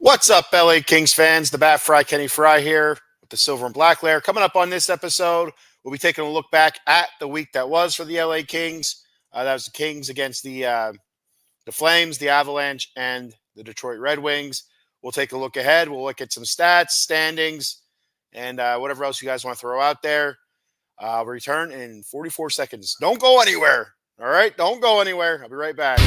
What's up, LA Kings fans? The Bat Fry Kenny Fry here with the Silver and Black Lair. Coming up on this episode, we'll be taking a look back at the week that was for the LA Kings. That was the Kings against the Flames, the Avalanche, and the Detroit Red Wings. We'll take a look ahead. We'll look at some stats, standings, and whatever else you guys want to throw out there. I'll return in 44 seconds. Don't go anywhere. All right? Don't go anywhere. I'll be right back.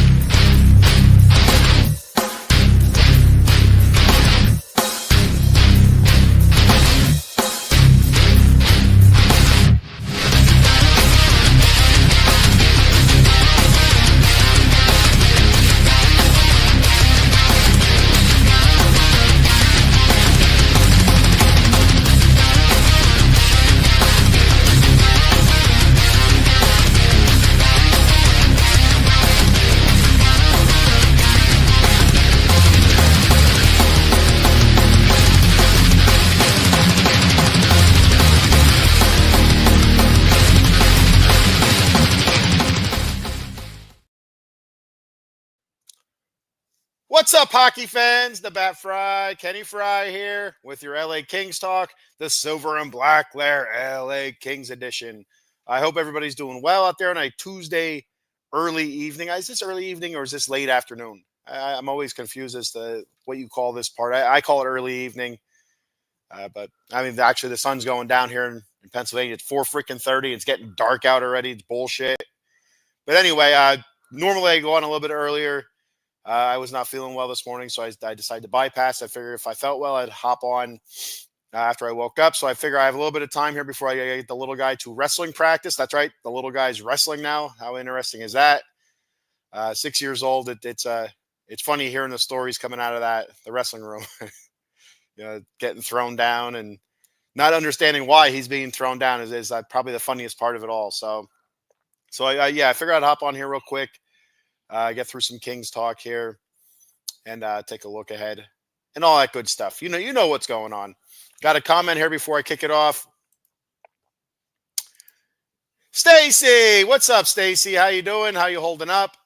What's up, hockey fans? The Bat Fry, Kenny Fry here with your LA Kings talk, the Silver and Black Lair LA Kings edition. I hope everybody's doing well out there on a Tuesday early evening. Is this early evening or is this late afternoon? I'm always confused as to what you call this part. I call it early evening, but I mean, actually, the sun's going down here in Pennsylvania. It's 4:30. It's getting dark out already. It's bullshit. But anyway, normally I go on a little bit earlier. I was not feeling well this morning, so I decided to bypass. I figured if I felt well, I'd hop on after I woke up. So I figure I have a little bit of time here before I get the little guy to wrestling practice. That's right. The little guy's wrestling now. How interesting is that? 6 years old. It's funny hearing the stories coming out of the wrestling room, getting thrown down and not understanding why he's being thrown down is probably the funniest part of it all. So I figured I'd hop on here real quick. Get through some Kings talk here and take a look ahead and all that good stuff. You know what's going on. Got a comment here before I kick it off. Stacy, what's up, Stacy? How you doing? How you holding up?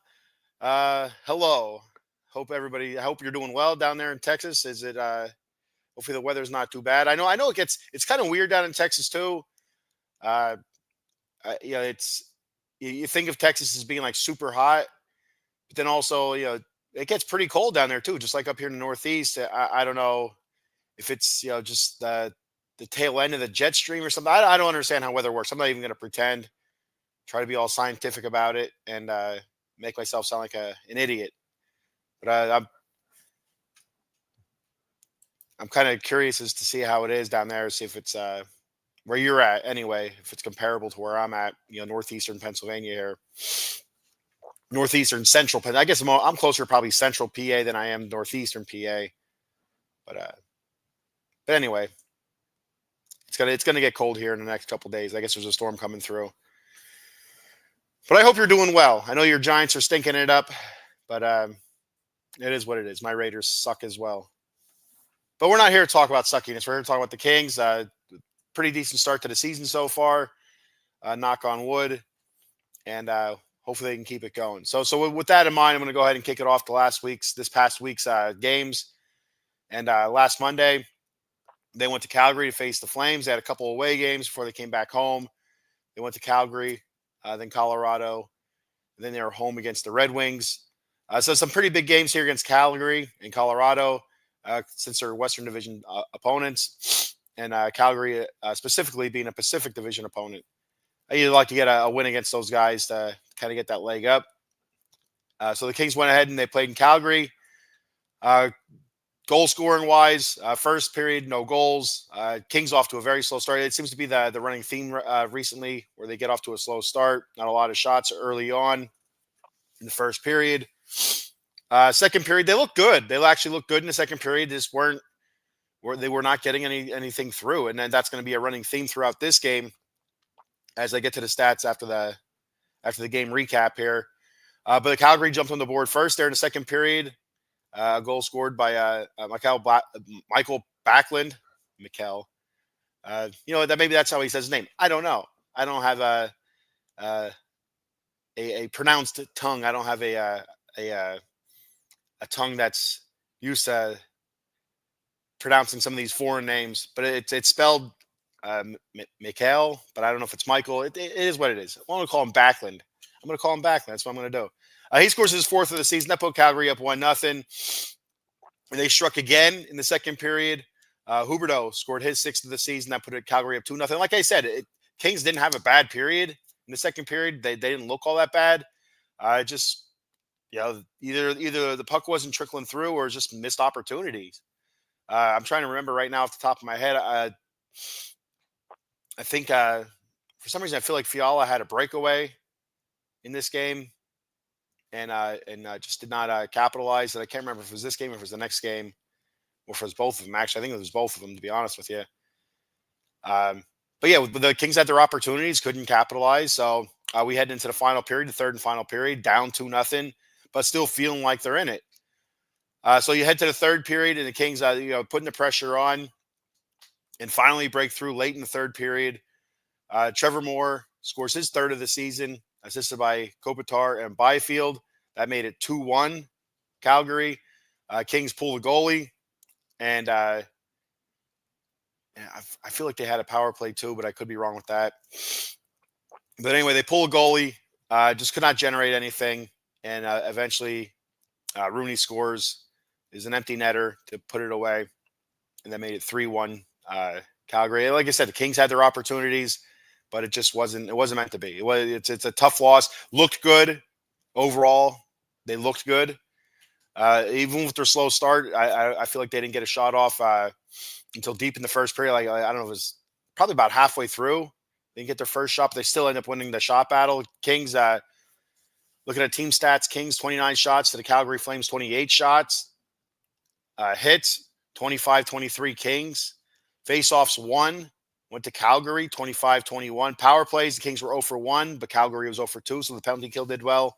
Hello. I hope you're doing well down there in Texas. Is it hopefully the weather's not too bad. I know it's kind of weird down in Texas too. You think of Texas as being like super hot. But then also, it gets pretty cold down there too, just like up here in the Northeast. I don't know if it's, just the tail end of the jet stream or something. I don't understand how weather works. I'm not even going to pretend, try to be all scientific about it and make myself sound like an idiot. But I'm kind of curious as to see how it is down there, see if it's where you're at anyway, if it's comparable to where I'm at, northeastern Pennsylvania here. Northeastern central Penn. I guess I'm closer to probably central PA than I am northeastern PA. But anyway, it's gonna get cold here in the next couple days. I guess there's a storm coming through. But I hope you're doing well. I know your Giants are stinking it up, but it is what it is. My Raiders suck as well. But we're not here to talk about suckiness. We're here to talk about the Kings. Pretty decent start to the season so far. Knock on wood. And hopefully they can keep it going. So with that in mind, I'm going to go ahead and kick it off to this past week's games. And last Monday, they went to Calgary to face the Flames. They had a couple away games before they came back home. They went to Calgary, then Colorado. Then they were home against the Red Wings. So some pretty big games here against Calgary and Colorado, since they're Western Division opponents. And Calgary specifically being a Pacific Division opponent. You'd like to get a win against those guys to kind of get that leg up. So the Kings went ahead and they played in Calgary. Goal scoring wise, first period, no goals. Kings off to a very slow start. It seems to be the running theme recently where they get off to a slow start. Not a lot of shots early on in the first period. Second period, they looked good. They actually looked good in the second period. They were not getting anything through. And then that's going to be a running theme throughout this game as I get to the stats after the game recap here. But the Calgary jumped on the board first there in the second period. A goal scored by Michael Backlund. Mikkel. Maybe that's how he says his name. I don't know. I don't have a pronounced tongue. I don't have a tongue that's used to pronouncing some of these foreign names, but it's spelled Mikhail, but I don't know if it's Michael. It is what it is. I'm going to call him Backlund. I'm going to call him Backlund. That's what I'm going to do. He scores his fourth of the season. That put Calgary up 1-0. And they struck again in the second period. Huberdeau scored his sixth of the season. That put Calgary up 2-0. Like I said, Kings didn't have a bad period in the second period. They didn't look all that bad. Just either the puck wasn't trickling through or just missed opportunities. I'm trying to remember right now off the top of my head. I think for some reason I feel like Fiala had a breakaway in this game and just did not capitalize. And I can't remember if it was this game or if it was the next game or if it was both of them. Actually, I think it was both of them, to be honest with you. But yeah, the Kings had their opportunities, couldn't capitalize. So we head into the final period, the third and final period, down 2-0, but still feeling like they're in it. So you head to the third period, and the Kings, putting the pressure on, and finally break through late in the third period. Trevor Moore scores his third of the season, assisted by Kopitar and Byfield. That made it 2-1 Calgary. Kings pull the goalie, and I feel like they had a power play too, but I could be wrong with that. But anyway, they pull a goalie, just could not generate anything, and eventually Rooney scores. Is an empty netter to put it away, and that made it 3-1 Calgary. Like I said, the Kings had their opportunities, but it wasn't meant to be. It's a tough loss. Looked good overall. They looked good. Even with their slow start, I feel like they didn't get a shot off until deep in the first period. Like, I don't know, it was probably about halfway through. They didn't get their first shot, but they still end up winning the shot battle. Kings, looking at team stats, Kings 29 shots to the Calgary Flames 28 shots. Hits 25-23 Kings. Face-offs 1 went to Calgary 25-21. Power plays, the Kings were 0 for 1, but Calgary was 0 for 2, so the penalty kill did well.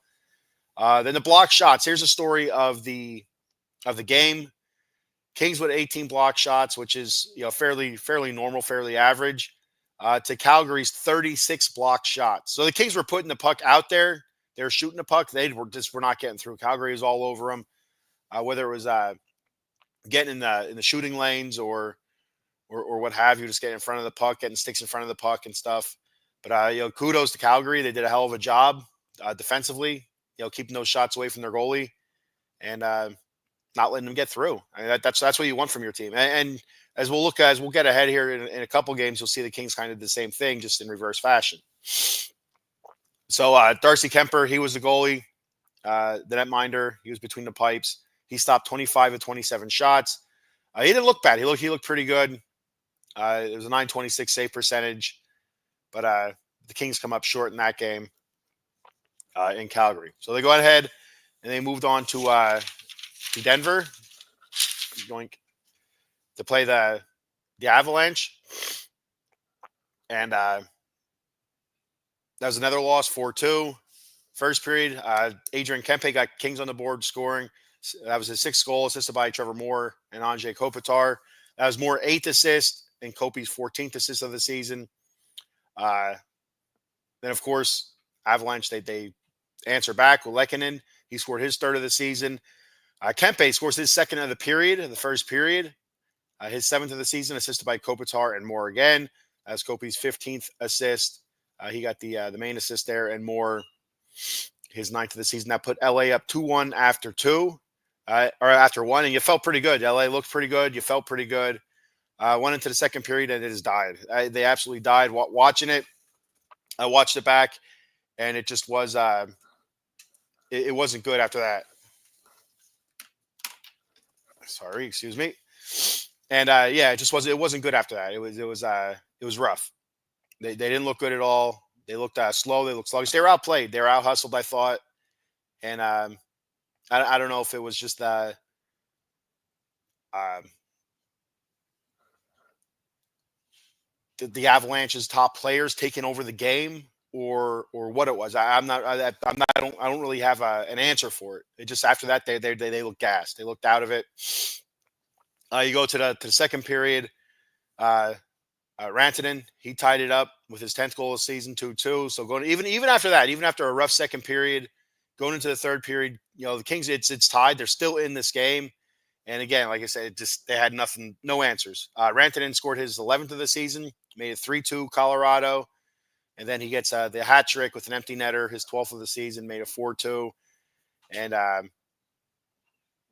Then the block shots. Here's a story of the game. Kings with 18 block shots, which is fairly normal, fairly average, to Calgary's 36 block shots. So the Kings were putting the puck out there. They were shooting the puck. They were not getting through. Calgary was all over them, whether it was getting in the shooting lanes or what have you, just getting in front of the puck, getting sticks in front of the puck and stuff. But kudos to Calgary. They did a hell of a job defensively, keeping those shots away from their goalie and not letting them get through. I mean, that's what you want from your team. And as we'll get ahead here in a couple games, you'll see the Kings kind of the same thing, just in reverse fashion. So Darcy Kemper, he was the goalie, the netminder. He was between the pipes. He stopped 25 of 27 shots. He didn't look bad. He looked pretty good. It was a .926 save percentage, but the Kings come up short in that game in Calgary. So they go ahead and they moved on to Denver, going to play the Avalanche, and that was another loss, 4-2. First period, Adrian Kempe got Kings on the board scoring. That was his sixth goal, assisted by Trevor Moore and Andrei Kopitar. That was Moore 8th assist and Kopi's 14th assist of the season. Then, of course, Avalanche, they answer back with Lehkonen. He scored his third of the season. Kempe scores his second of the period in the first period. His 7th of the season, assisted by Kopitar and Moore again. That's Kopi's 15th assist. He got the main assist there, and Moore his 9th of the season. That put LA up 2-1 after 2. Or after 1, and you felt pretty good. LA looked pretty good. You felt pretty good. Went into the second period, and it has died. They absolutely died watching it. I watched it back, and it just was it wasn't good after that. Sorry, excuse me. And it wasn't good after that. It was rough. They didn't look good at all. They looked slow. They looked sluggish. They were outplayed. They were out hustled, I thought. And I don't know if it was just the Avalanche's top players taking over the game, or what it was. I don't really have an answer for it. It just, after that, they looked gassed. They looked out of it. You go to the second period. Rantanen, he tied it up with his 10th goal of the season, 2-2. So going even after that, even after a rough second period, going into the third period, the Kings, it's tied. They're still in this game, And again, like I said, it just they had nothing, no answers. Rantanen scored his 11th of the season, made it 3-2 Colorado, and then he gets the hat trick with an empty netter, his 12th of the season, made it 4-2, and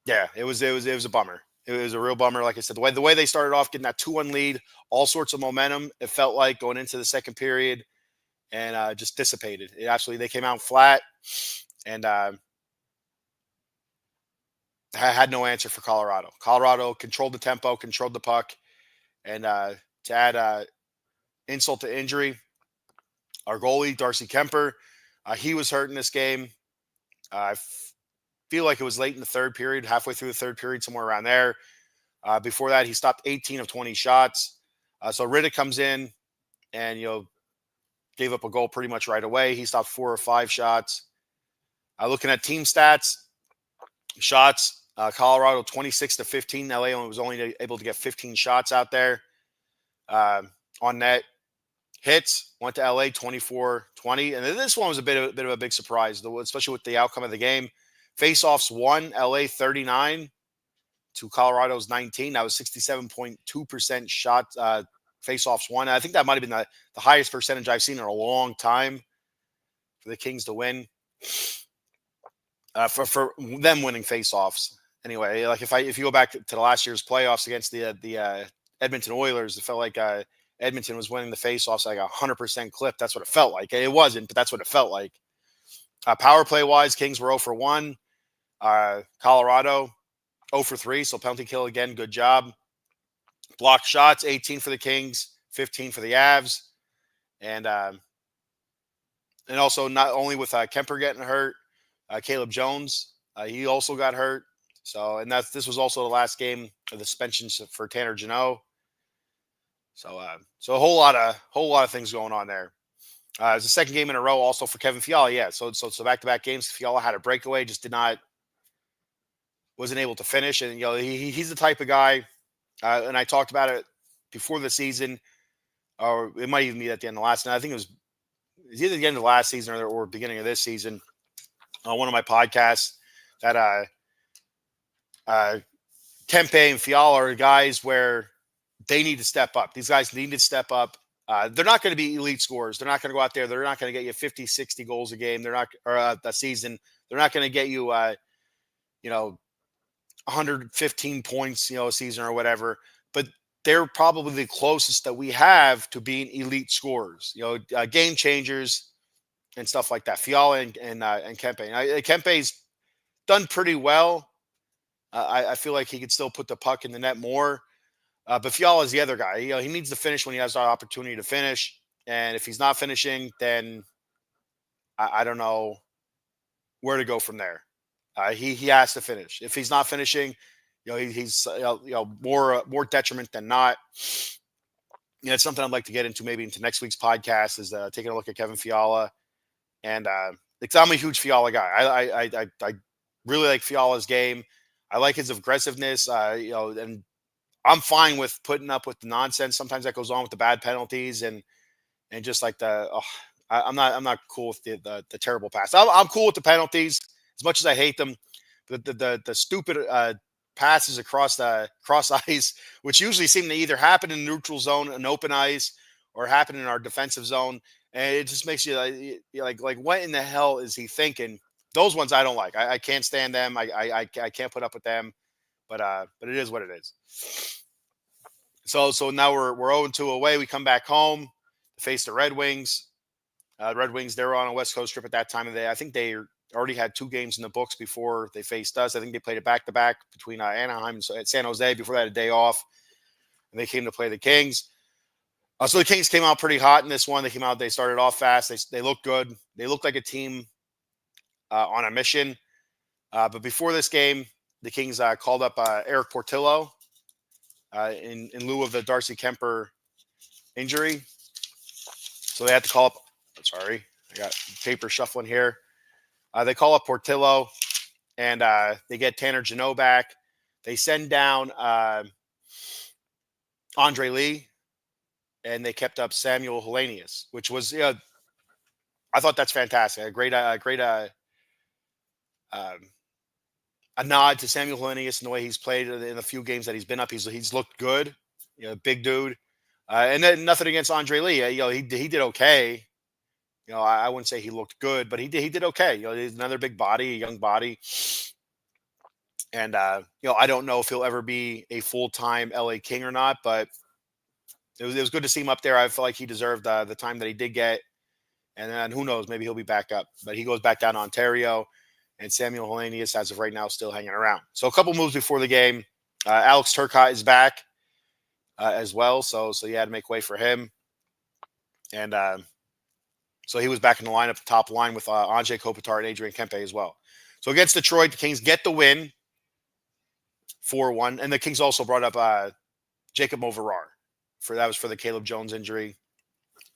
yeah, it was a bummer. It was a real bummer. Like I said, the way they started off, getting that 2-1 lead, all sorts of momentum. It felt like going into the second period, and just dissipated. It actually they came out flat, and had no answer for Colorado. Colorado controlled the tempo, controlled the puck, and to add insult to injury, our goalie Darcy Kemper, he was hurt in this game. I feel like it was late in the third period, halfway through the third period, somewhere around there. Before that, he stopped 18 of 20 shots. So Riddick comes in and gave up a goal pretty much right away. He stopped 4 or 5 shots. Looking at team stats, shots, Colorado 26-15. LA was only able to get 15 shots out there on net. Hits went to LA 24-20, and then this one was a bit of a big surprise, especially with the outcome of the game. Faceoffs won, LA 39 to Colorado's 19. That was 67.2% shot faceoffs won. I think that might have been the highest percentage I've seen in a long time for the Kings to win. For them winning faceoffs. Anyway, like if you go back to the last year's playoffs against the Edmonton Oilers, it felt like Edmonton was winning the faceoffs like 100% clip. That's what it felt like. It wasn't, but that's what it felt like. Power play wise, Kings were 0 for 1. Colorado 0 for 3. So penalty kill again. Good job. Blocked shots 18 for the Kings, 15 for the Avs, and also not only with Kemper getting hurt, Caleb Jones he also got hurt. So this was also the last game of the suspensions for Tanner Jeannot. So a whole lot of things going on there. It's the second game in a row also for Kevin Fiala. Yeah, so back-to-back games. Fiala had a breakaway, just wasn't able to finish. And he's the type of guy, and I talked about it before the season, or it might even be at the end of last night. I think it was either the end of last season or beginning of this season on one of my podcasts that Kempe and Fiala are guys where they need to step up. These guys need to step up. They're not going to be elite scorers. They're not going to go out there. They're not going to get you 50, 60 goals a game. They're not, or a season. They're not going to get you, 115 points, a season or whatever. But they're probably the closest that we have to being elite scorers, game changers and stuff like that. Fiala and Kempe. Kempe's done pretty well. I feel like he could still put the puck in the net more. But Fiala is the other guy. He needs to finish when he has the opportunity to finish. And if he's not finishing, then I don't know where to go from there. He has to finish. If he's not finishing, he's more detriment than not. It's something I'd like to get into maybe into next week's podcast is taking a look at Kevin Fiala. And because I'm a huge Fiala guy. I really like Fiala's game. I like his aggressiveness. And I'm fine with putting up with the nonsense sometimes that goes on with the bad penalties and just like I'm not cool with the terrible pass. I'm cool with the penalties as much as I hate them. The stupid passes across ice, which usually seem to either happen in neutral zone, an open ice, or happen in our defensive zone, and it just makes you like what in the hell is he thinking? Those ones I don't like. I can't stand them. I can't put up with them. But it is what it is. So now we're 0-2 away. We come back home to face the Red Wings. Red Wings, they were on a West Coast trip at that time of the day. I think they already had 2 games in the books before they faced us. I think they played it back-to-back between Anaheim and San Jose before they had a day off. And they came to play the Kings. So the Kings came out pretty hot in this one. They started off fast. They looked good. They looked like a team on a mission. But before this game, the Kings called up Eric Portillo in lieu of the Darcy Kemper injury. So they had to call up. Sorry, I got paper shuffling here. They call up Portillo, and they get Tanner Jeannot back. They send down Andre Lee, and they kept up Samuel Hellenius, which was I thought that's fantastic. A great a nod to Samuel Hellenius and the way he's played in the few games that he's been up. He's looked good, big dude. And then nothing against Andre Lee. He did okay. I wouldn't say he looked good, but he did okay. He's another big body, a young body, and I don't know if he'll ever be a full time LA King or not, but it was good to see him up there. I feel like he deserved the time that he did get, and then who knows, maybe he'll be back up. But he goes back down to Ontario, and Samuel Hellenius, as of right now, still hanging around. So a couple moves before the game. Alex Turcotte is back as well, so you had to make way for him, and so he was back in the lineup, top line with Anze Kopitar and Adrian Kempe as well. So against Detroit, the Kings get the win, 4-1, and the Kings also brought up Jacob Moverar. That was for the Caleb Jones injury.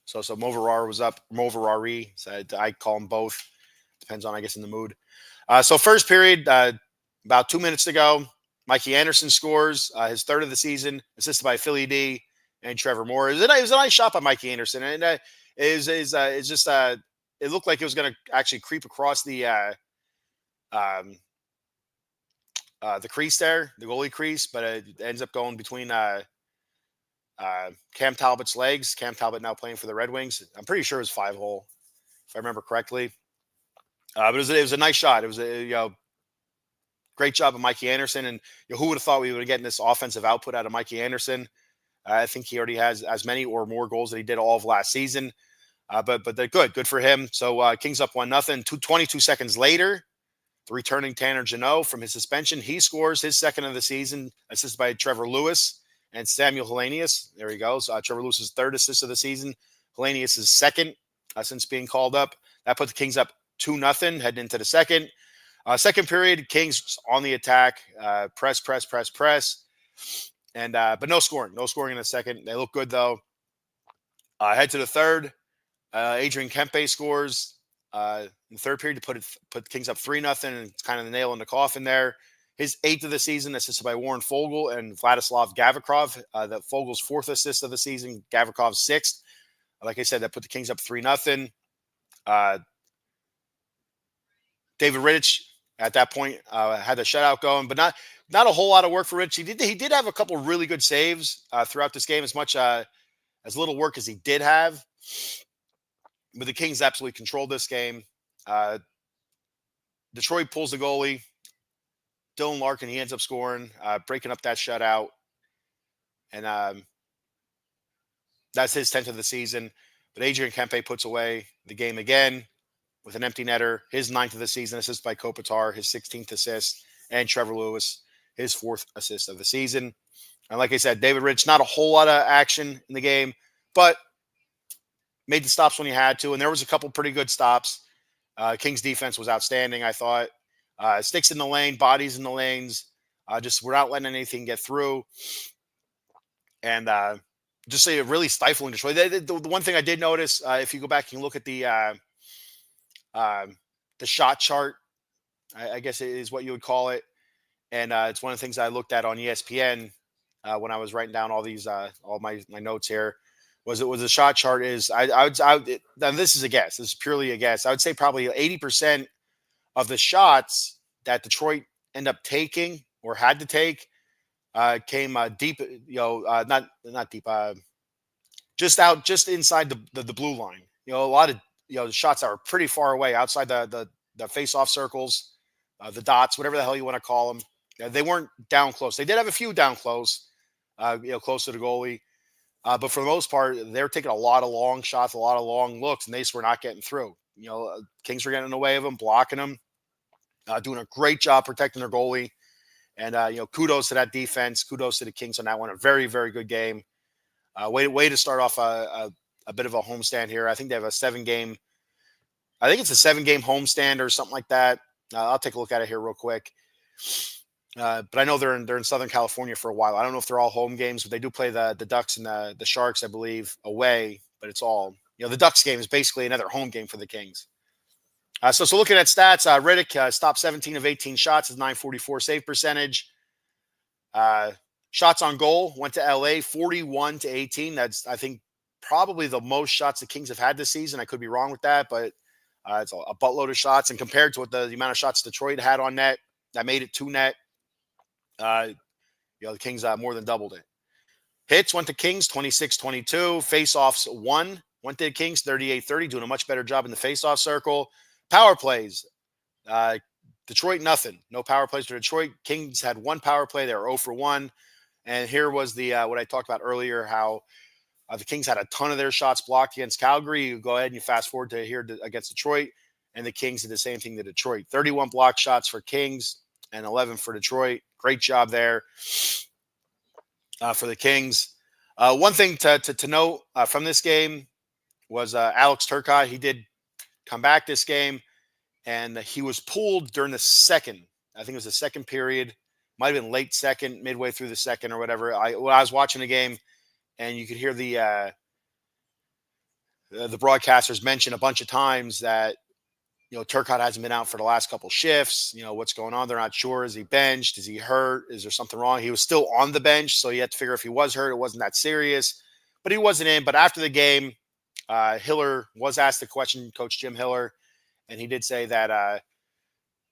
So Moverar was up. Moverari, so I call them both. Depends on, I guess, in the mood. So first period, about 2 minutes to go, Mikey Anderson scores his third of the season, assisted by Philly D and Trevor Moore. It was a nice shot by Mikey Anderson, and it looked like it was going to actually creep across the crease there, the goalie crease, but it ends up going between Cam Talbot's legs. Cam Talbot now playing for the Red Wings. I'm pretty sure it was 5-hole, if I remember correctly. But it was a nice shot. It was a great job of Mikey Anderson, and who would have thought we would have gotten this offensive output out of Mikey Anderson? I think he already has as many or more goals that he did all of last season. But they're good for him. So Kings up 1-0. 22 seconds later, the returning Tanner Jeannot from his suspension, he scores his second of the season, assisted by Trevor Lewis and Samuel Hellenius. There he goes. Trevor Lewis's third assist of the season. Hellenius' second since being called up. That put the Kings up 2-0 heading into the second. Second period, Kings on the attack. Press. And but no scoring. No scoring in the second. They look good, though. Head to the third. Adrian Kempe scores in the third period to put the Kings up 3-0, and it's kind of the nail in the coffin there. His eighth of the season, assisted by Warren Foegele and Vladislav Gavrikov. That Fogel's fourth assist of the season, Gavrikov's sixth. Like I said, that put the Kings up 3-0. David Rittich at that point had the shutout going, but not a whole lot of work for Rittich. He did have a couple really good saves throughout this game, as much as little work as he did have. But the Kings absolutely controlled this game. Detroit pulls the goalie. Dylan Larkin, he ends up scoring, breaking up that shutout. And that's his 10th of the season. But Adrian Kempe puts away the game again with an empty netter. His 9th of the season, assist by Kopitar, his 16th assist. And Trevor Lewis, his 4th assist of the season. And like I said, David Rittich, not a whole lot of action in the game, but made the stops when he had to. And there was a couple pretty good stops. Kings defense was outstanding, I thought. Sticks in the lane, bodies in the lanes. Just we're not letting anything get through. And just say really stifling Detroit. The one thing I did notice, if you go back and look at the shot chart, I guess is what you would call it. And it's one of the things I looked at on ESPN when I was writing down all these all my notes here. Was the shot chart is now this is a guess. This is purely a guess. I would say probably 80% of the shots that Detroit end up taking or had to take came deep, not deep, just inside the blue line. A lot of the shots that were pretty far away outside the face-off circles, the dots, whatever the hell you want to call them. They weren't down close. They did have a few down close, close to the goalie. But for the most part, they were taking a lot of long shots, a lot of long looks, and they just were not getting through. Kings were getting in the way of them, blocking them, doing a great job protecting their goalie. And, kudos to that defense. Kudos to the Kings on that one. A very, very good game. Way to start off a bit of a homestand here. I think they have a 7-game. I think it's a 7-game homestand or something like that. I'll take a look at it here real quick. But I know they're in Southern California for a while. I don't know if they're all home games, but they do play the Ducks and the Sharks, I believe, away. But it's all, the Ducks game is basically another home game for the Kings. So looking at stats, Riddick stopped 17 of 18 shots, his .944 save percentage. Shots on goal went to LA 41-18. That's, I think, probably the most shots the Kings have had this season. I could be wrong with that, but it's a buttload of shots. And compared to what the amount of shots Detroit had on net, that made it two net. Uh, the Kings more than doubled it. Hits went to Kings 26-22. Face-offs went to the Kings 38-30, doing a much better job in the face-off circle. Power plays. Detroit, nothing. No power plays for Detroit. Kings had one power play. They were 0 for 1. And here was the what I talked about earlier, how the Kings had a ton of their shots blocked against Calgary. You go ahead and you fast forward to here against Detroit, and the Kings did the same thing to Detroit. 31 block shots for Kings and 11 for Detroit. Great job there for the Kings. One thing to note from this game was Alex Turcotte. He did come back this game, and he was pulled during the second. I think it was the second period. Might have been late second, midway through the second or whatever. I was watching the game, and you could hear the broadcasters mention a bunch of times that Turcotte hasn't been out for the last couple shifts. What's going on? They're not sure. Is he benched? Is he hurt? Is there something wrong? He was still on the bench, so you had to figure if he was hurt. It wasn't that serious, but he wasn't in. But after the game, Hiller was asked the question, Coach Jim Hiller, and he did say that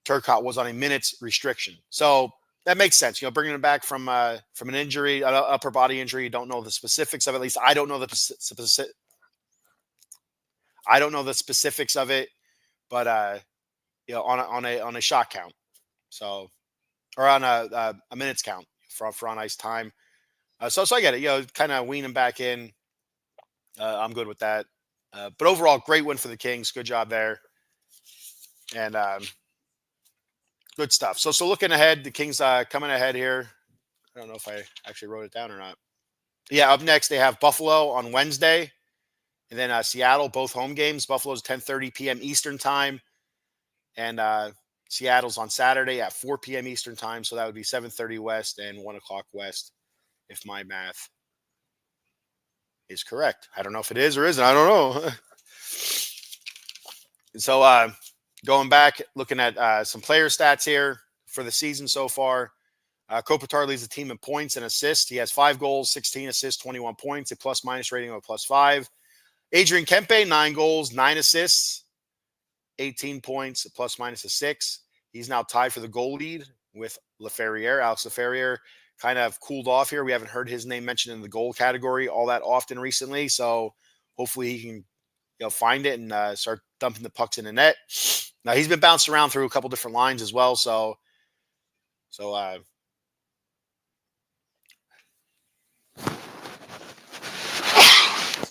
Turcotte was on a minutes restriction. So that makes sense. Bringing him back from an injury, an upper body injury. You don't know the specifics of it. At least I don't know the specifics. I don't know the specifics of it, but on a shot count, so or on a minutes count for on ice time. So I get it. Kind of wean him back in. I'm good with that. But overall, great win for the Kings. Good job there, and good stuff. So looking ahead, the Kings coming ahead here. I don't know if I actually wrote it down or not. Yeah, up next they have Buffalo on Wednesday, and then Seattle, both home games. Buffalo's 10:30 p.m. Eastern time, and Seattle's on Saturday at 4 p.m. Eastern time. So that would be 7:30 West and 1 o'clock West, if my math is correct. I don't know if it is or isn't. I don't know. So going back, looking at some player stats here for the season so far. Kopitar leads the team in points and assists. He has 5 goals, 16 assists, 21 points, a plus-minus rating of a +5. Adrian Kempe, 9 goals, 9 assists, 18 points, a plus-minus of 6. He's now tied for the goal lead with Laferriere. Alex Laferriere kind of cooled off here. We haven't heard his name mentioned in the goal category all that often recently. So hopefully he can find it and start dumping the pucks in the net. Now he's been bounced around through a couple different lines as well. So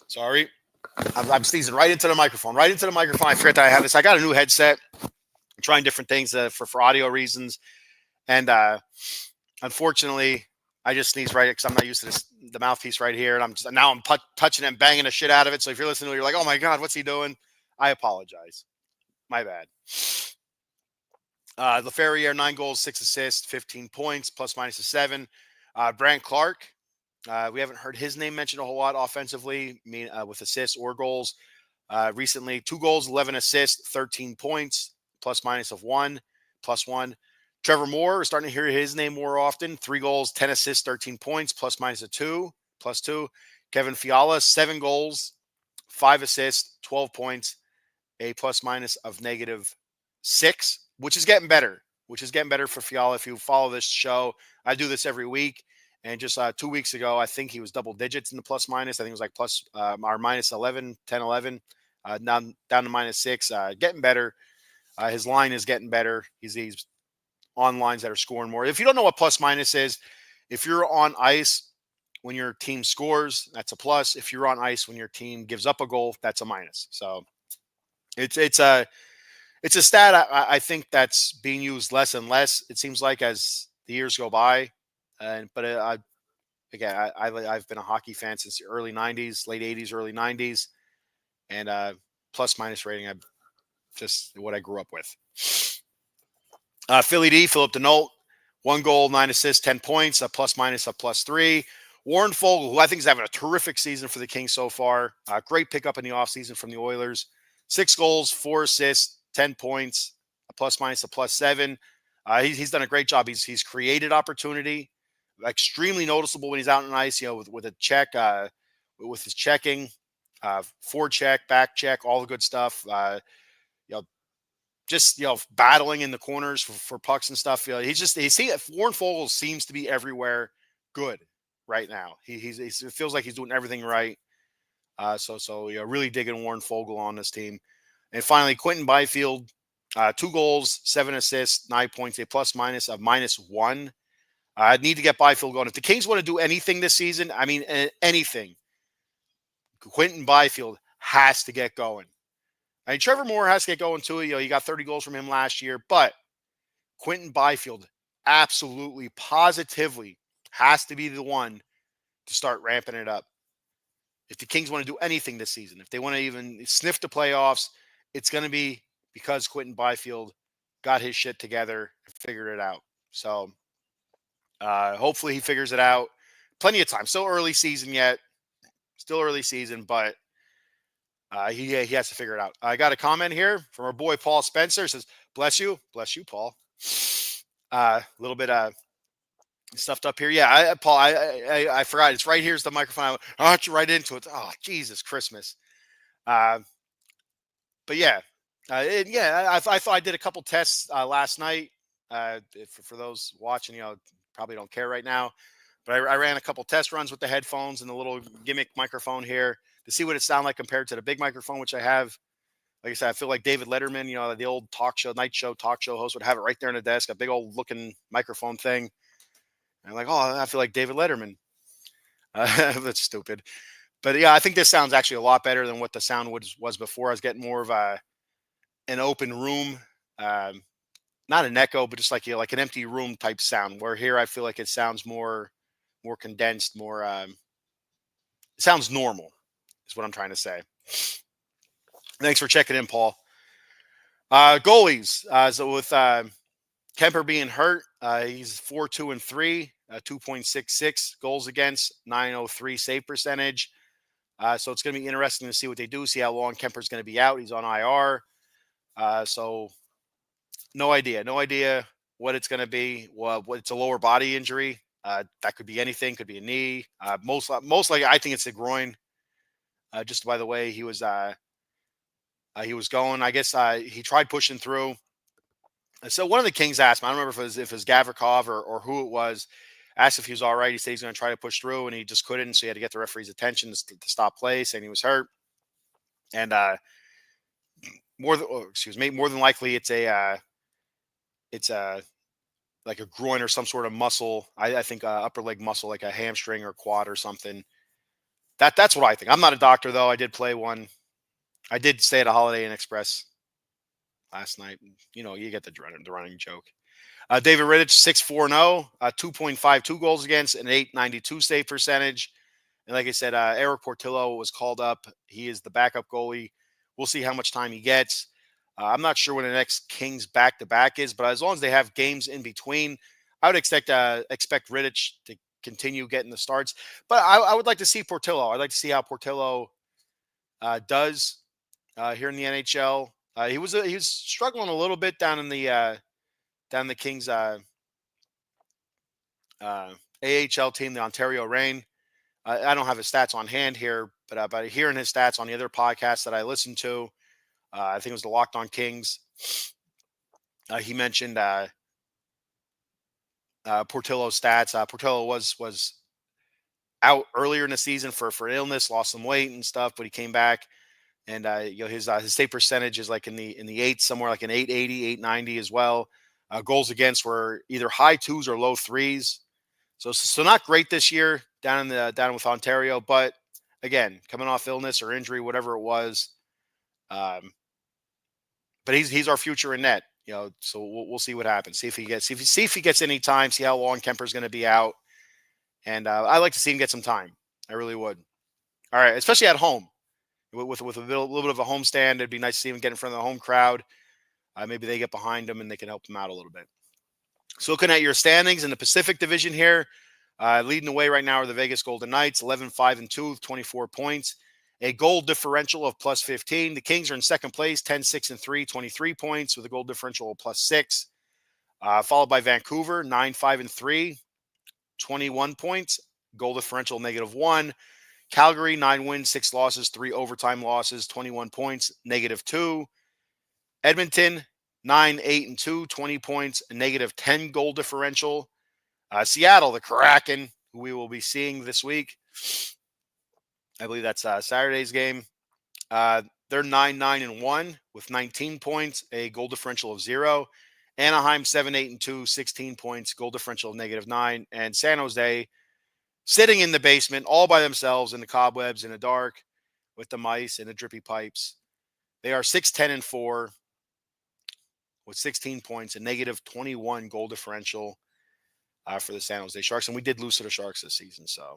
sorry, I'm sneezing right into the microphone. I forget that I have this. I got a new headset. I'm trying different things for audio reasons, and unfortunately, I just sneezed right because I'm not used to the mouthpiece right here, and I'm touching it and banging the shit out of it. So if you're listening to it, you're like, "Oh my god, what's he doing?" I apologize. My bad. Laferriere, 9 goals, 6 assists, 15 points, plus-minus of 7. Brant Clark. We haven't heard his name mentioned a whole lot offensively, with assists or goals. Recently, 2 goals, 11 assists, 13 points, plus-minus of 1, +1. Trevor Moore, we're starting to hear his name more often. 3 goals, 10 assists, 13 points, plus-minus of 2, +2. Kevin Fiala, 7 goals, 5 assists, 12 points, a plus-minus of -6, which is getting better. For Fiala. If you follow this show, I do this every week. And just 2 weeks ago, I think he was double digits in the plus-minus. I think it was like plus or -11, 10, 11, down to -6. Getting better. His line is getting better. He's on lines that are scoring more. If you don't know what plus-minus is, if you're on ice when your team scores, that's a plus. If you're on ice when your team gives up a goal, that's a minus. So it's a stat I think that's being used less and less. It seems like as the years go by, but I've been a hockey fan since the early '90s, late '80s, early '90s, and plus-minus rating, I'm just what I grew up with. Philly D, Philip Denault, 1 goal, 9 assists, 10 points, a plus-minus of +3. Warren Fogle, who I think is having a terrific season for the Kings so far. Great pickup in the offseason from the Oilers. 6 goals, 4 assists, 10 points, a plus-minus of +7. He's done a great job. He's created opportunity. Extremely noticeable when he's out on ice, with a check, with his checking, forecheck, back check, all the good stuff. just battling in the corners for pucks and stuff. Warren Fogle seems to be everywhere good right now. It feels like he's doing everything right. Really digging Warren Fogle on this team. And finally, Quentin Byfield, 2 goals, 7 assists, 9 points, a plus minus of -1. I need to get Byfield going. If the Kings want to do anything this season, I mean anything, Quentin Byfield has to get going. I mean, Trevor Moore has to get going too. You got 30 goals from him last year, but Quentin Byfield absolutely, positively has to be the one to start ramping it up. If the Kings want to do anything this season, if they want to even sniff the playoffs, it's going to be because Quentin Byfield got his shit together and figured it out. So hopefully he figures it out. Plenty of time. Still early season yet. Still early season, but he has to figure it out. I got a comment here from our boy Paul Spencer. It says, bless you, Paul. A little bit stuffed up here. Yeah, Paul, I forgot. It's right here's the microphone. I'll hit you right into it. Oh, Jesus, Christmas. But yeah, I thought I did a couple tests last night. For those watching, probably don't care right now, but I ran a couple test runs with the headphones and the little gimmick microphone here to see what it sounded like compared to the big microphone, which I have. Like I said, I feel like David Letterman, the old night show talk show host would have it right there on the desk, a big old looking microphone thing. And I'm like, oh, I feel like David Letterman. That's stupid. But yeah, I think this sounds actually a lot better than what the sound was before. I was getting more of an open room, not an echo, but just like like an empty room type sound. Where here, I feel like it sounds more condensed, more. It sounds normal, is what I'm trying to say. Thanks for checking in, Paul. Goalies. So with Kemper being hurt, he's 4-2-3, 2.66 goals against, 903 save percentage. So it's going to be interesting to see what they do, see how long Kemper's going to be out. He's on IR. So no idea what it's going to be. Well, it's a lower body injury. That could be anything. Could be a knee. Most likely, I think it's a groin. Just by the way he was going. I guess he tried pushing through. And so one of the Kings asked him, I don't remember if it was Gavrikov or who it was, asked if he was all right. He said he's going to try to push through, and he just couldn't. So he had to get the referee's attention to stop play, saying he was hurt. And more than likely it's like a groin or some sort of muscle. I think upper leg muscle, like a hamstring or quad or something. That's what I think. I'm not a doctor though. I did play one. I did stay at a Holiday Inn Express last night. You get the running joke. David Rittich, 6-4-0, 2.52 goals against, an 892 save percentage. And like I said, Eric Portillo was called up. He is the backup goalie. We'll see how much time he gets. I'm not sure when the next Kings back-to-back is, but as long as they have games in between, I would expect Rittich to continue getting the starts. But I would like to see Portillo. I'd like to see how Portillo does here in the NHL. He was struggling a little bit down in the Kings AHL team, the Ontario Reign. I don't have his stats on hand here, but hearing his stats on the other podcasts that I listened to, I think it was the Locked On Kings. He mentioned Portillo's stats. Portillo was out earlier in the season for illness, lost some weight and stuff, but he came back, and his save percentage is like in the eights, somewhere like an 880, 890 as well. Goals against were either high twos or low threes. So not great this year down with Ontario, but again, coming off illness or injury, whatever it was. But he's our future in net, so we'll see what happens. See if he gets any time, see how long Kemper's going to be out. And I like to see him get some time. I really would. All right. Especially at home with a little bit of a home stand. It'd be nice to see him get in front of the home crowd. Maybe they get behind him and they can help him out a little bit. So looking at your standings in the Pacific Division here, leading the way right now are the Vegas Golden Knights, 11-5-2 with 24 points, a goal differential of plus 15. The Kings are in second place, 10-6-3, 23 points with a goal differential of plus 6. Followed by Vancouver, 9-5-3, 21 points, goal differential -1. Calgary, 9 wins, 6 losses, 3 overtime losses, 21 points, -2. Edmonton, 9, 8, and 2, 20 points, a negative 10 goal differential. Seattle, the Kraken, who we will be seeing this week. I believe that's Saturday's game. They're 9, 9, and 1 with 19 points, a goal differential of 0. Anaheim 7, 8, and 2, 16 points, goal differential of negative 9. And San Jose sitting in the basement all by themselves in the cobwebs in the dark with the mice and the drippy pipes. They are 6, 10, and 4 with 16 points, a negative 21 goal differential for the San Jose Sharks. And we did lose to the Sharks this season, so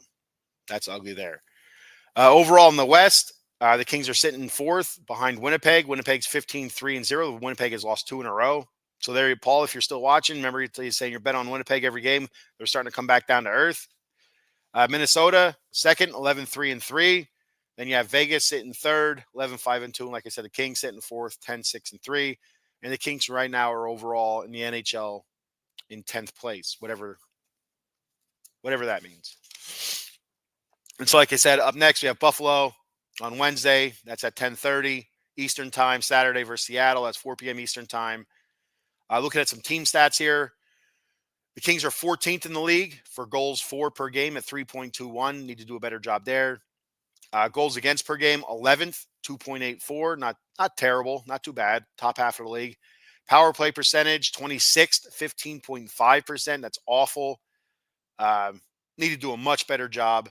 that's ugly there. Overall in the West, the Kings are sitting in fourth behind Winnipeg. Winnipeg's 15, 3, and 0. Winnipeg has lost 2 in a row. So there, Paul, if you're still watching, remember you're saying you're bet on Winnipeg every game. They're starting to come back down to earth. Minnesota, second, 11, 3, and 3. Then you have Vegas sitting third, 11, 5, and 2. And like I said, the Kings sitting fourth, 10, 6, and 3. And the Kings right now are overall in the NHL in 10th place, whatever that means. And so, like I said, up next we have Buffalo on Wednesday. That's at 10:30 Eastern time. Saturday versus Seattle. That's 4 p.m. Eastern time. Looking at some team stats here. The Kings are 14th in the league for goals for per game at 3.21. Need to do a better job there. Goals against per game, 11th, 2.84. Not terrible. Not too bad. Top half of the league. Power play percentage, 26th, 15.5%. That's awful. Need to do a much better job.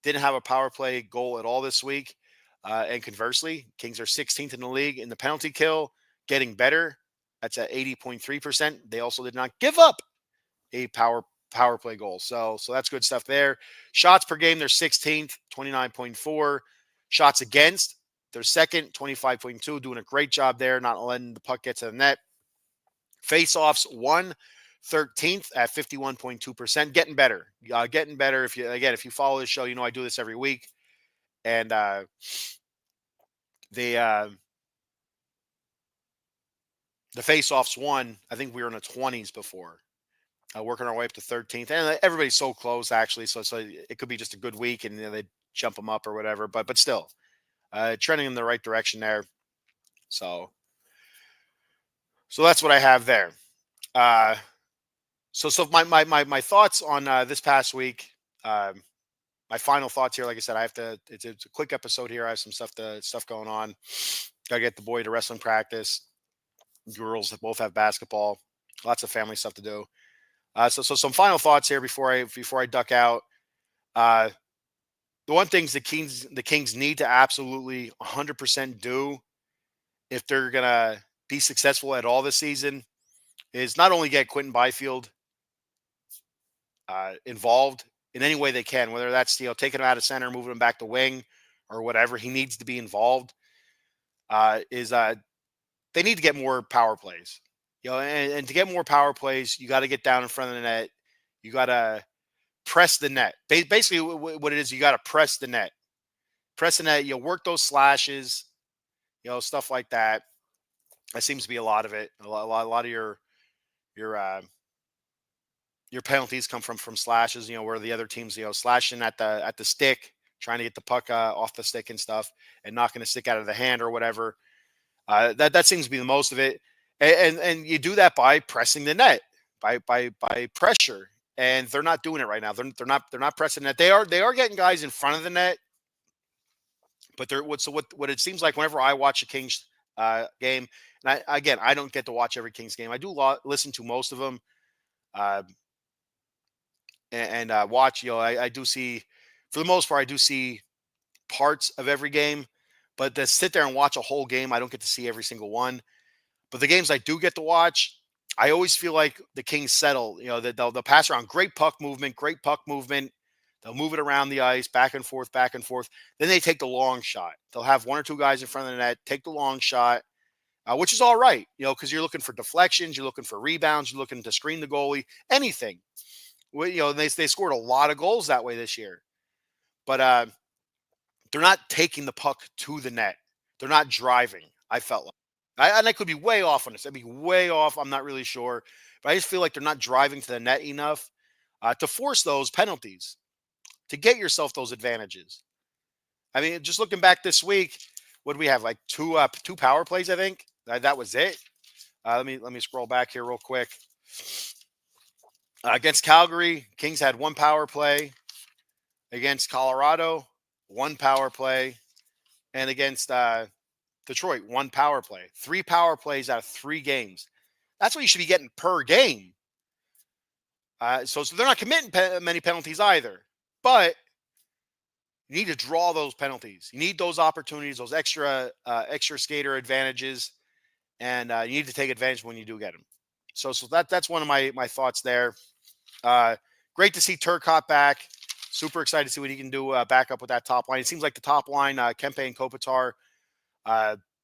Didn't have a power play goal at all this week. And conversely, Kings are 16th in the league in the penalty kill, getting better. That's at 80.3%. They also did not give up a power play goal. So that's good stuff there. Shots per game, they're 16th, 29.4. Shots against, they're second, 25.2. Doing a great job there, not letting the puck get to the net. Face-offs, 13th at 51.2%. Getting better. Getting better. If you follow this show, you know I do this every week. And the face-offs won. I think we were in the 20s before. Working our way up to 13th. And everybody's so close, actually. So it could be just a good week, and they jump them up or whatever. But still, trending in the right direction there. So that's what I have there. So my thoughts on this past week. My final thoughts here, like I said, it's a quick episode here. I have some stuff going on. Gotta get the boy to wrestling practice. Girls that both have basketball. Lots of family stuff to do. So some final thoughts here before I duck out. The one things the Kings need to absolutely 100% do if they're gonna be successful at all this season is not only get Quentin Byfield involved in any way they can, whether that's taking him out of center, moving him back to wing, or whatever. He needs to be involved. They need to get more power plays. And to get more power plays, you got to get down in front of the net. You got to press the net. Basically, what it is, you got to press the net. Press the net. Work those slashes. Stuff like that. That seems to be a lot of it. A lot of your penalties come from slashes. Where the other teams slashing at the stick, trying to get the puck off the stick and stuff, and knocking the stick out of the hand or whatever. That seems to be the most of it. And you do that by pressing the net, by pressure, and they're not doing it right now. They're not pressing the net. They are getting guys in front of the net, but what it seems like whenever I watch a Kings game, and I don't get to watch every Kings game. I do listen to most of them, and watch. I do see, for the most part, I do see parts of every game, but to sit there and watch a whole game, I don't get to see every single one. But the games I do get to watch, I always feel like the Kings settle. They'll pass around. Great puck movement. They'll move it around the ice, back and forth. Then they take the long shot. They'll have one or two guys in front of the net, take the long shot, which is all right, because you're looking for deflections, you're looking for rebounds, you're looking to screen the goalie, anything. They scored a lot of goals that way this year. But they're not taking the puck to the net. They're not driving, I felt like. And I could be way off on this. I'd be way off. I'm not really sure. But I just feel like they're not driving to the net enough to force those penalties, to get yourself those advantages. I mean, just looking back this week, what do we have? Like two power plays, I think. That was it. Let me scroll back here real quick. Against Calgary, Kings had one power play. Against Colorado, one power play, and against Detroit, one power play. Three power plays out of 3 games. That's what you should be getting per game. So they're not committing many penalties either. But you need to draw those penalties. You need those opportunities, those extra skater advantages, and you need to take advantage when you do get them. So that's one of my thoughts there. Uh, Great to see Turcotte back. Super excited to see what he can do back up with that top line. It seems like the top line, Kempe and Kopitar,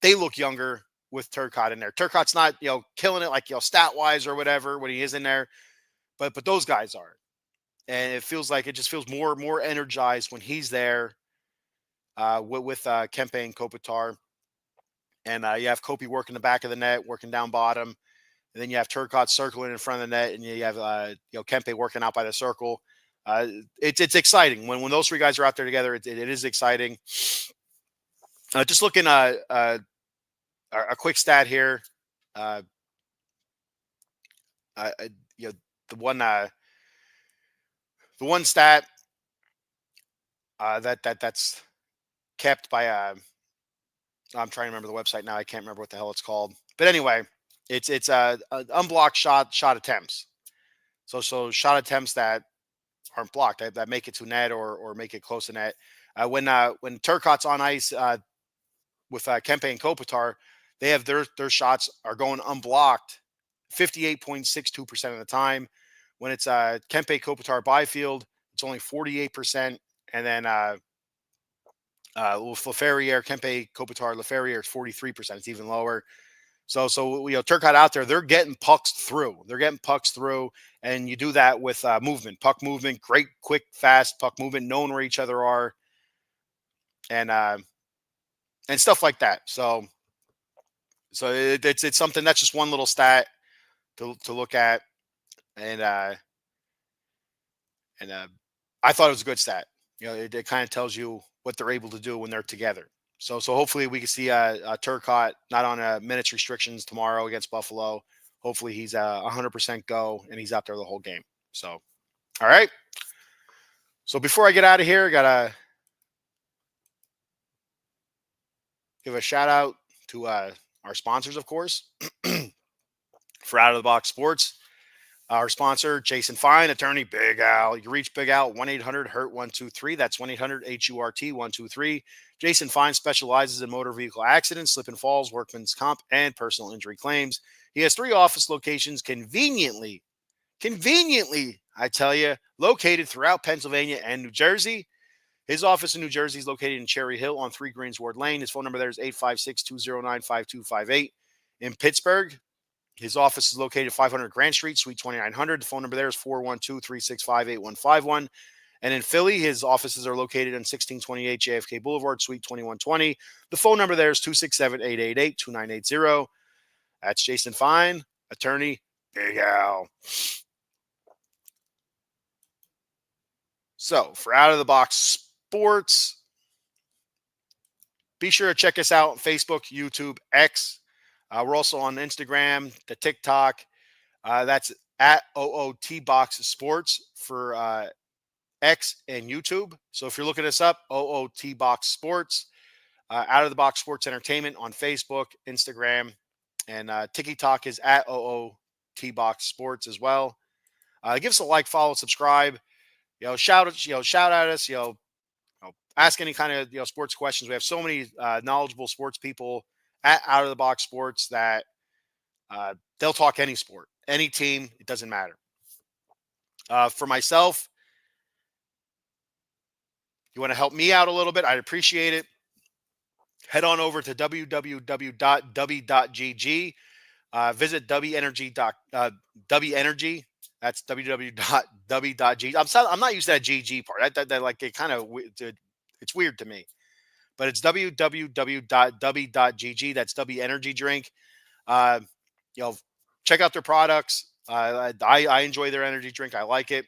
they look younger with Turcotte in there. Turcotte's not, killing it like, stat wise or whatever when he is in there, but those guys are. And it just feels more energized when he's there with Kempe and Kopitar. And you have Kopi working the back of the net, working down bottom. And then you have Turcotte circling in front of the net, and you have Kempe working out by the circle. It's exciting when those three guys are out there together. It is exciting. Just looking a quick stat here. You know the one stat that's kept by I'm trying to remember the website now. I can't remember what the hell it's called. But anyway, it's unblocked shot attempts. So shot attempts that aren't blocked that make it to net or make it close to net. When Turcotte's on ice with Kempe and Kopitar, they have their shots are going unblocked 58.62% of the time. When it's Kempe, Kopitar, Byfield, it's only 48%. And then with Laferriere, Kempe, Kopitar, Laferriere, it's 43%. It's even lower. So Turcotte out there, they're getting pucks through. And you do that with movement, puck movement, great, quick, fast puck movement, knowing where each other are, and stuff like that. So it's something that's just one little stat to look at, and I thought it was a good stat. It kind of tells you what they're able to do when they're together. So hopefully we can see Turcotte not on minutes restrictions tomorrow against Buffalo. Hopefully he's 100% go and he's out there the whole game. So, all right. So before I get out of here, I gotta give a shout out to our sponsors, of course, for Out of the Box Sports. Our sponsor, Jason Fine, attorney, Big Al. You reach Big Al, 1-800-HURT-123. That's 1-800-HURT-123. Jason Fine specializes in motor vehicle accidents, slip and falls, workman's comp, and personal injury claims. He has 3 office locations conveniently, I tell you, located throughout Pennsylvania and New Jersey. His office in New Jersey is located in Cherry Hill on 3 Greensward Lane. His phone number there is 856-209-5258. In Pittsburgh, his office is located at 500 Grant Street, Suite 2900. The phone number there is 412-365-8151. And in Philly, his offices are located on 1628 JFK Boulevard, Suite 2120. The phone number there is 267-888-2980. That's Jason Fine, attorney, Big Al. So for Out of the Box Sports, be sure to check us out on Facebook, YouTube, X. We're also on Instagram, the TikTok. That's at OOTBox Sports for X and YouTube. So if you're looking us up, OOTBox Sports. Out of the Box Sports Entertainment on Facebook, Instagram, and TikTok is at OOTBox Sports as well. Give us a like, follow, subscribe. Shout at us. Ask any kind of sports questions. We have so many knowledgeable sports people at Out of the Box Sports that they'll talk any sport, any team. It doesn't matter. For myself, you want to help me out a little bit, I'd appreciate it. Head on over to www.w.gg. Visit WEnergy. That's www.w.gg. I'm not used to that GG part. That like it kind of it's weird to me, but it's www.w.gg. That's W Energy Drink. Check out their products. I enjoy their energy drink. I like it.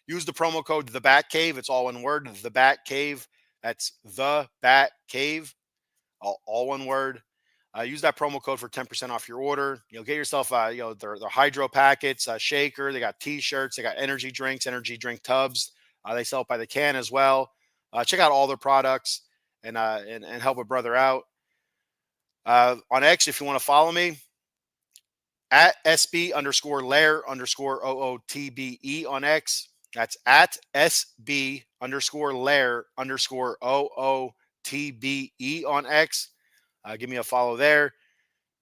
Use the promo code The Bat Cave. It's all one word. The Bat Cave. That's The Bat Cave. All one word. Use that promo code for 10% off your order. Get yourself, their hydro packets, shaker. They got T-shirts. They got energy drinks, energy drink tubs. They sell it by the can as well. Check out all their products and help a brother out. On X, if you want to follow me, at SB underscore Lair underscore OOTBE on X. That's at SB underscore Lair underscore OOTBE on X. Give me a follow there.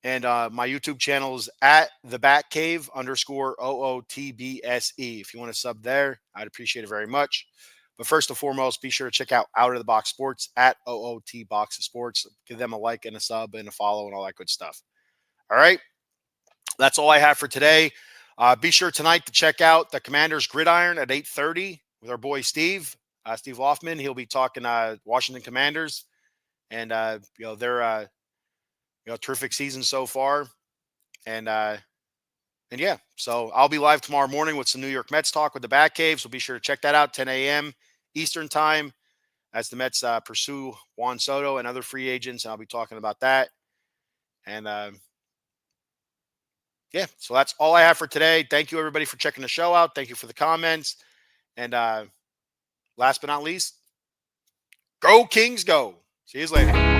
And my YouTube channel is at the Bat Cave underscore OOTBSE. If you want to sub there, I'd appreciate it very much. But first and foremost, be sure to check out Out of the Box Sports at OOT Box of Sports. Give them a like and a sub and a follow and all that good stuff. All right. That's all I have for today. Be sure tonight to check out the Commanders Gridiron at 8:30 with our boy Steve Loftman. He'll be talking Washington Commanders, and they're terrific season so far, and yeah. So I'll be live tomorrow morning with some New York Mets talk with the Batcave. So be sure to check that out, 10 a.m. Eastern time, as the Mets pursue Juan Soto and other free agents. And I'll be talking about that, and yeah, so that's all I have for today. Thank you, everybody, for checking the show out. Thank you for the comments. And last but not least, go Kings, go. See you later.